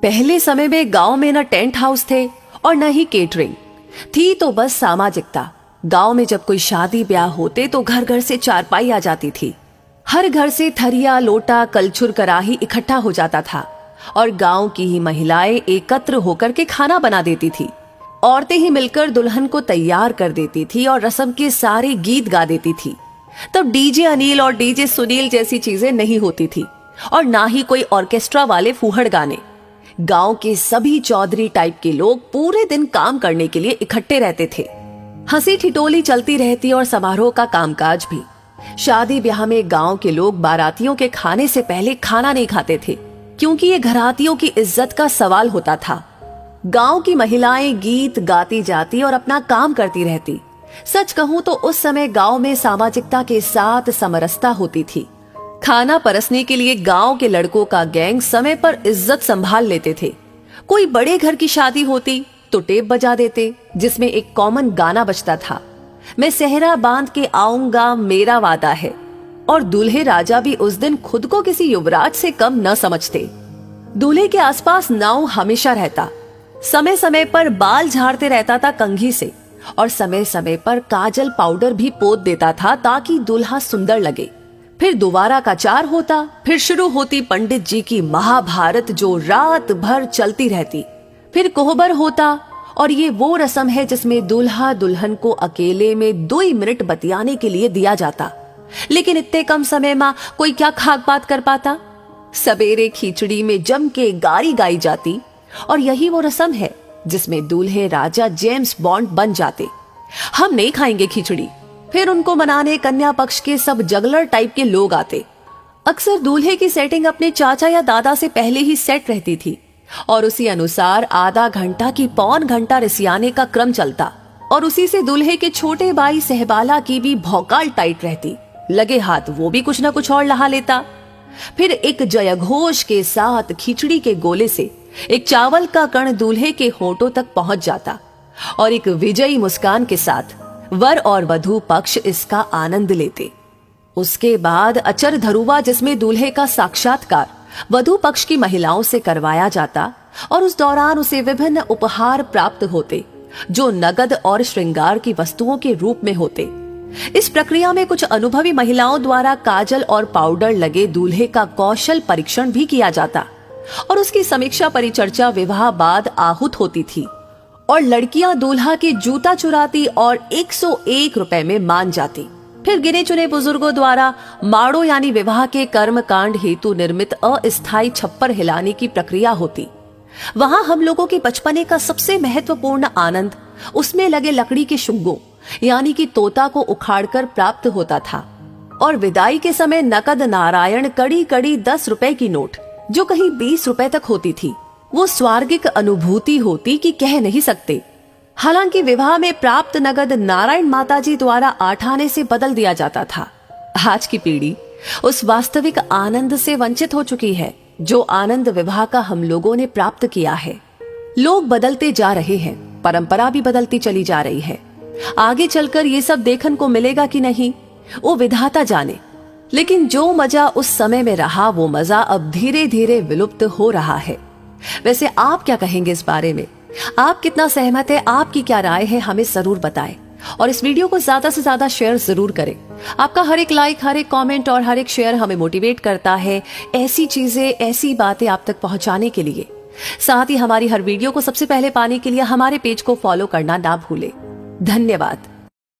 पहले समय में गांव में न टेंट हाउस थे और न ही केटरिंग थी, तो बस सामाजिकता। गांव में जब कोई शादी ब्याह होते तो घर घर से चारपाई आ जाती थी। हर घर से थरिया, लोटा, कलछुल, कराही इकट्ठा हो जाता था और गांव की ही महिलाएं एकत्र होकर के खाना बना देती थी। औरतें ही मिलकर दुल्हन को तैयार कर देती थी और रस्म के सारे गीत गा देती थी। तब डीजे अनिल और डीजे सुनील जैसी चीजें नहीं होती थी और ना ही कोई ऑर्केस्ट्रा वाले फूहड़ गाने। गांव के सभी चौधरी टाइप के लोग पूरे दिन काम करने के लिए इकट्ठे रहते थे। हंसी ठिठोली चलती रहती और समारोह का कामकाज भी। शादी ब्याह में गांव के लोग बारातियों के खाने से पहले खाना नहीं खाते थे, क्योंकि ये घरातियों की इज्जत का सवाल होता था। गांव की महिलाएं गीत गाती जाती और अपना काम करती रहती। सच कहूं तो उस समय गांव में सामाजिकता के साथ समरसता होती थी। खाना परसने के लिए गांव के लड़कों का गैंग समय पर इज्जत संभाल लेते थे। कोई बड़े घर की शादी होती तो टेप बजा देते, जिसमें एक कॉमन गाना बजता था, मैं सेहरा बांध के आऊंगा मेरा वादा है। और दूल्हे राजा भी उस दिन खुद को किसी युवराज से कम न समझते। दूल्हे के आसपास नाव हमेशा रहता। समय समय पर बाल झाड़ते रहता था कंघी से और समय समय पर काजल पाउडर भी पोत देता था ताकि दूल्हा सुंदर लगे। फिर दोबारा का चार होता, फिर शुरू होती पंडित जी की महाभारत जो रात भर चलती रहती। फिर कोहबर होता और ये वो रस्म है जिसमें दूल्हा दुल्हन को अकेले में 2 मिनट बतियाने के लिए दिया जाता। लेकिन इतने कम समय में कोई क्या खाक बात कर पाता। सवेरे खिचड़ी में जम के गारी गाई जाती और यही वो रस्म है जिसमें दूल्हे राजा जेम्स बॉन्ड बन जाते। हम नहीं खाएंगे खिचड़ी। फिर उनको मनाने कन्या पक्ष के सब जगलर टाइप के लोग आते। अक्सर दूल्हे की सेटिंग अपने चाचा या दादा से पहले ही सेट रहती थी और उसी अनुसार आधा घंटा की पौन घंटा रिसियाने का क्रम चलता और उसी से दूल्हे के छोटे भाई सहबाला की भी भौकाल टाइट रहती। लगे हाथ वो भी कुछ न कुछ और लहा लेता। फिर एक जयघोष के साथ खिचड़ी के गोले से एक चावल का कण दूल्हे के होठों तक पहुंच जाता और एक विजयी मुस्कान के साथ वर और वधू पक्ष इसका आनंद लेते। उसके बाद अचर धरुवा, जिसमें दूल्हे का साक्षात्कार वधू पक्ष की महिलाओं से करवाया जाता और उस दौरान उसे विभिन्न उपहार प्राप्त होते जो नगद और श्रृंगार की वस्तुओं के रूप में होते। इस प्रक्रिया में कुछ अनुभवी महिलाओं द्वारा काजल और पाउडर लगे दूल्हे का कौशल परीक्षण भी किया जाता और उसकी समीक्षा परिचर्चा विवाह बाद आहूत होती थी और लड़कियां दूल्हा के जूता चुराती और 101 रुपए में मान जाती। फिर गिने चुने बुजुर्गों द्वारा माड़ो यानी विवाह के कर्म कांड हेतु निर्मित अस्थायी छप्पर हिलाने की प्रक्रिया होती। वहां हम लोगों के बचपने का सबसे महत्वपूर्ण आनंद उसमें लगे लकड़ी के शुंगों यानी कि तोता को उखाड़कर प्राप्त होता था और विदाई के समय नकद नारायण कड़ी कड़ी 10 रुपए की नोट जो कहीं 20 रुपए तक होती थी। वो स्वर्गिक अनुभूति होती कि कह नहीं सकते। हालांकि विवाह में प्राप्त नगद नारायण माताजी द्वारा 8 आने से बदल दिया जाता था। आज की पीढ़ी उस वास्तविक आनंद से वंचित हो चुकी है जो आनंद विवाह का हम लोगों ने प्राप्त किया है। लोग बदलते जा रहे हैं, परंपरा भी बदलती चली जा रही है। आगे चलकर ये सब देखने को मिलेगा कि नहीं वो विधाता जाने, लेकिन जो मजा उस समय में रहा वो मजा अब धीरे धीरे विलुप्त हो रहा है। वैसे आप क्या कहेंगे इस बारे में? आप कितना सहमत है? आपकी क्या राय है? हमें जरूर बताएं और इस वीडियो को ज्यादा से ज्यादा शेयर जरूर करें। आपका हर एक लाइक, हर एक कमेंट और हर एक शेयर हमें मोटिवेट करता है ऐसी चीजें, ऐसी बातें आप तक पहुंचाने के लिए। साथ ही हमारी हर वीडियो को सबसे पहले पाने के लिए हमारे पेज को फॉलो करना ना भूलें। धन्यवाद।